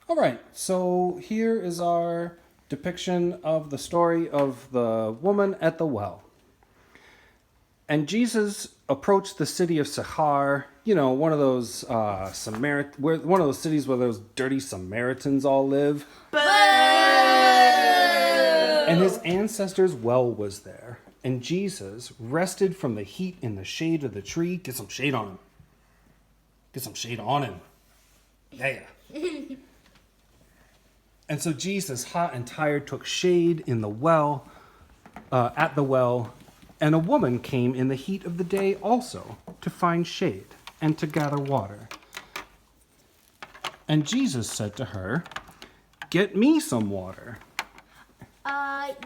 All right, so here is our depiction of the story of the woman at the well. And Jesus approached the city of Sychar, one of those one of those cities where those dirty Samaritans all live. Boo! And his ancestors' well was there. And Jesus rested from the heat in the shade of the tree. Get some shade on him. Get some shade on him. Yeah. And so Jesus, hot and tired, took shade in the well, at the well, and a woman came in the heat of the day also to find shade and to gather water. And Jesus said to her, "Get me some water."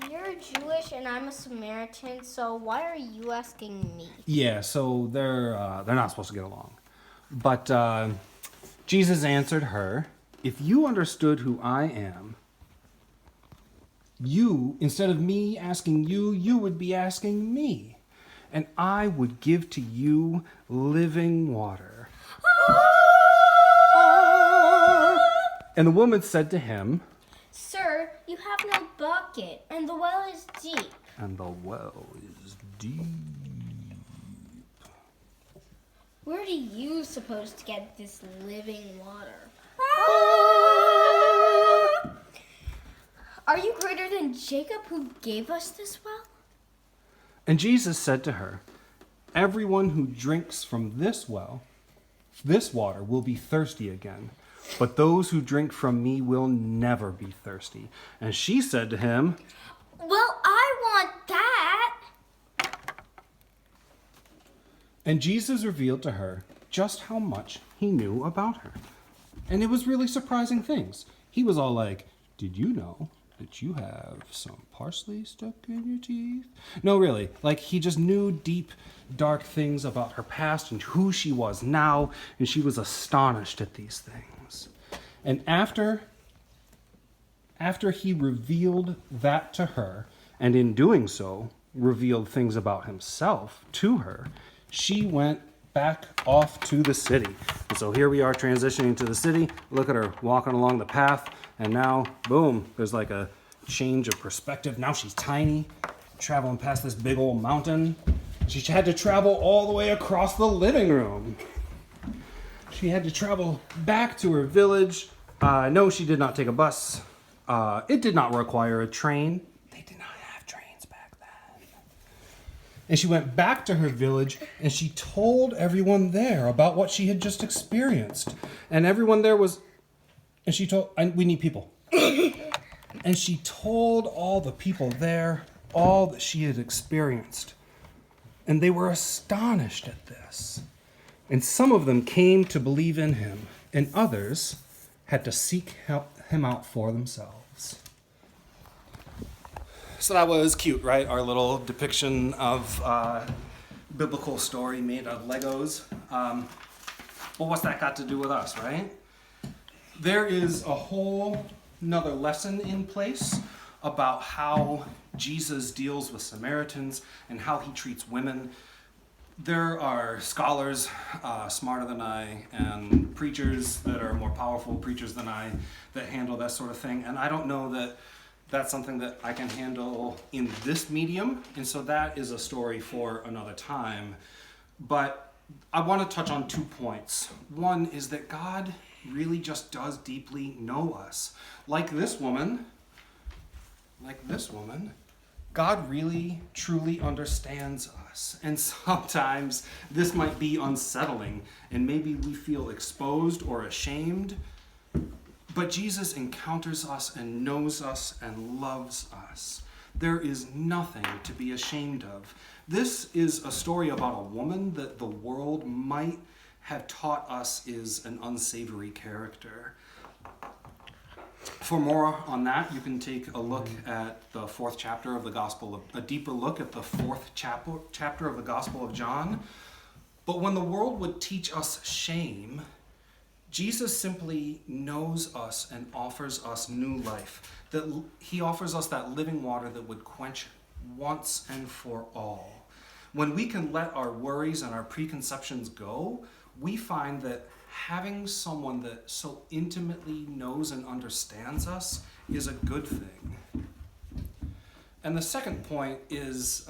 You're Jewish and I'm a Samaritan, so why are you asking me? Yeah, so they're not supposed to get along. But Jesus answered her, "If you understood who I am, you, instead of me asking you, you would be asking me. And I would give to you living water." And the woman said to him, Sir, you have no bucket, and the well is deep. "And the well is deep." Where are you supposed to get this living water? Are you greater than Jacob who gave us this well? And Jesus said to her, "Everyone who drinks from this well, this water, will be thirsty again. But those who drink from me will never be thirsty." And she said to him, Well, I want that. and Jesus revealed to her just how much he knew about her. And it was really surprising things. He was all like, "Did you know that you have some parsley stuck in your teeth?" No, really. Like, he just knew deep, dark things about her past and who she was now, and she was astonished at these things. And after he revealed that to her, and in doing so, revealed things about himself to her, she went back off to the city. And so here we are transitioning to the city. Look at her walking along the path, and now, boom, there's like a change of perspective. Now she's tiny, traveling past this big old mountain. She had to travel all the way across the living room. She had to travel back to her village. No, she did not take a bus. It did not require a train. They did not have trains back then. And she went back to her village and she told everyone there about what she had just experienced. And everyone there was, and she told, we need people. And she told all the people there all that she had experienced. And they were astonished at this. And some of them came to believe in him, and others had to seek him out for themselves. So that was cute, right? Our little depiction of biblical story made of Legos. Well, what's that got to do with us, right? There is a whole another lesson in place about how Jesus deals with Samaritans and how he treats women. There are scholars smarter than I and preachers that are more powerful preachers than I that handle that sort of thing. And I don't know that that's something that I can handle in this medium. And so that is a story for another time. But I want to touch on 2 points. One is that God really just does deeply know us. Like this woman, God really, truly understands us. And sometimes this might be unsettling, and maybe we feel exposed or ashamed. But Jesus encounters us and knows us and loves us. There is nothing to be ashamed of. This is a story about a woman that the world might have taught us is an unsavory character. For more on that, you can take a look at the 4th chapter of the Gospel, a deeper look at the 4th chapter of the Gospel of John. But when the world would teach us shame, Jesus simply knows us and offers us new life. That he offers us that living water that would quench once and for all. When we can let our worries and our preconceptions go, we find that having someone that so intimately knows and understands us is a good thing. And the second point is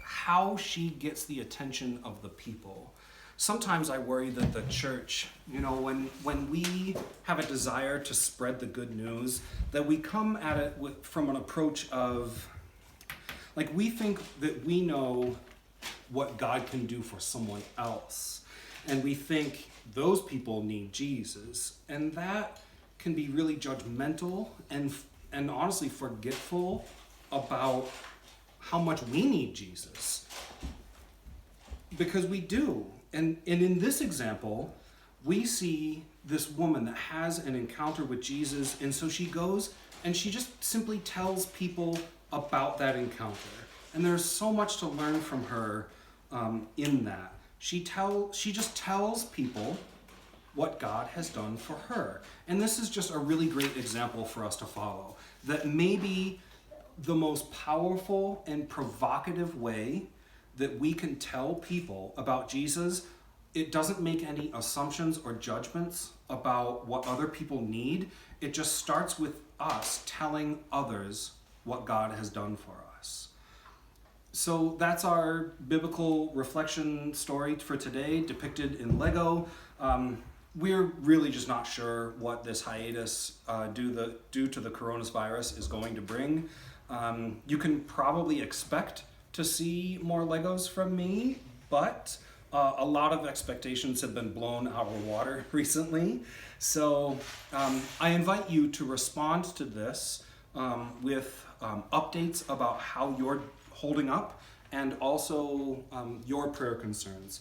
how she gets the attention of the people. Sometimes I worry that the church, when we have a desire to spread the good news, that we come at it from an approach of, like, we think that we know what God can do for someone else. And we think those people need Jesus. And that can be really judgmental and honestly forgetful about how much we need Jesus. Because we do. And in this example, we see this woman that has an encounter with Jesus, and so she goes and she just simply tells people about that encounter. And there's so much to learn from her in that. She just tells people what God has done for her. And this is just a really great example for us to follow. That maybe the most powerful and provocative way that we can tell people about Jesus, it doesn't make any assumptions or judgments about what other people need. It just starts with us telling others what God has done for us. So that's our biblical reflection story for today, depicted in Lego. We're really just not sure what this hiatus due to the coronavirus is going to bring. You can probably expect to see more Legos from me, but a lot of expectations have been blown out of the water recently. So I invite you to respond to this with updates about how you're holding up and also your prayer concerns.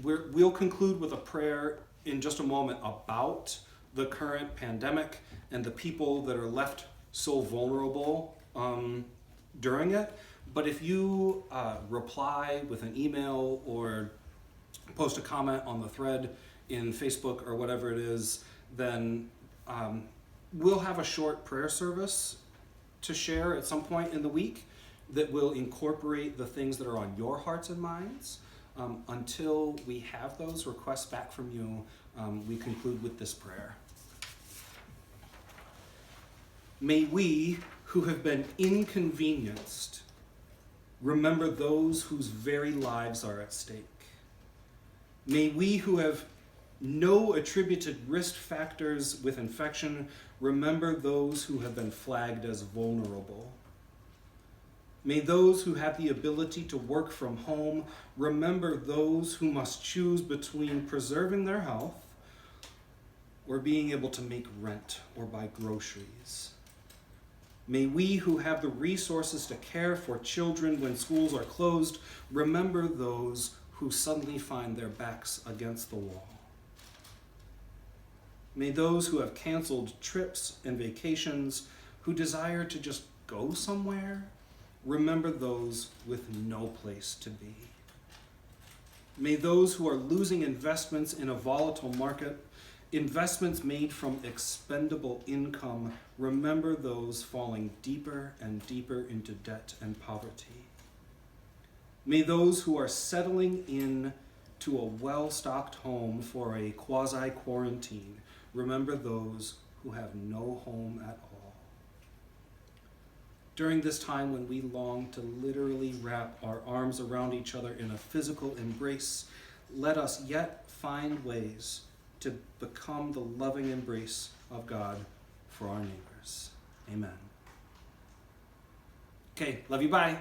We'll conclude with a prayer in just a moment about the current pandemic and the people that are left so vulnerable during it. But if you reply with an email or post a comment on the thread in Facebook or whatever it is, then we'll have a short prayer service to share at some point in the week that will incorporate the things that are on your hearts and minds. Until we have those requests back from you, we conclude with this prayer. May we, who have been inconvenienced, remember those whose very lives are at stake. May we, who have no attributed risk factors with infection, remember those who have been flagged as vulnerable. May those who have the ability to work from home remember those who must choose between preserving their health or being able to make rent or buy groceries. May we who have the resources to care for children when schools are closed remember those who suddenly find their backs against the wall. May those who have canceled trips and vacations, who desire to just go somewhere, remember those with no place to be. May those who are losing investments in a volatile market, investments made from expendable income, remember those falling deeper and deeper into debt and poverty. May those who are settling in to a well-stocked home for a quasi-quarantine remember those who have no home at all. During this time when we long to literally wrap our arms around each other in a physical embrace, let us yet find ways to become the loving embrace of God for our neighbors. Amen. Okay, love you, bye.